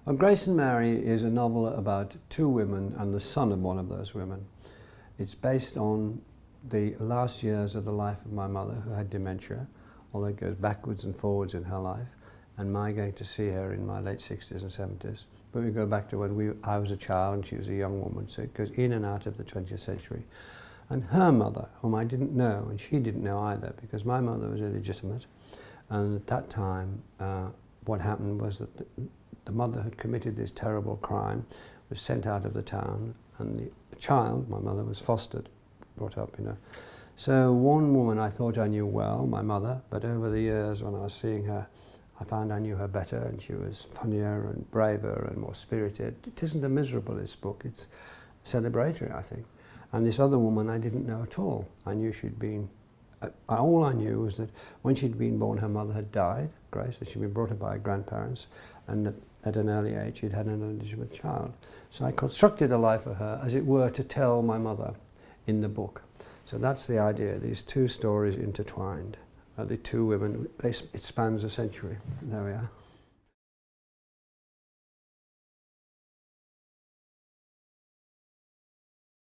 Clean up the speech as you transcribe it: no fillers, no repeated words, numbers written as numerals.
Well, Grace and Mary is a novel about two women and the son of one of those women. It's based on the last years of the life of my mother, who had dementia, although it goes backwards and forwards in her life, and my going to see her in my late 60s and 70s. But we go back to when I was a child and she was a young woman, so it goes in and out of the 20th century. And her mother, whom I didn't know, and she didn't know either, because my mother was illegitimate, and at that time what happened was that the mother had committed this terrible crime, was sent out of the town, and the child, my mother, was fostered, brought up, you know. So one woman I thought I knew well, my mother, but over the years when I was seeing her, I found I knew her better, and she was funnier and braver and more spirited. It isn't a miserablest book, it's celebratory, I think. And this other woman I didn't know at all. I knew she'd been, all I knew was that when she'd been born, her mother had died, Grace, that she'd been brought up by her grandparents, and at an early age she'd had an illegitimate child. So I constructed a life for her, as it were, to tell my mother in the book. So that's the idea, these two stories intertwined. The two women, it spans a century. There we are.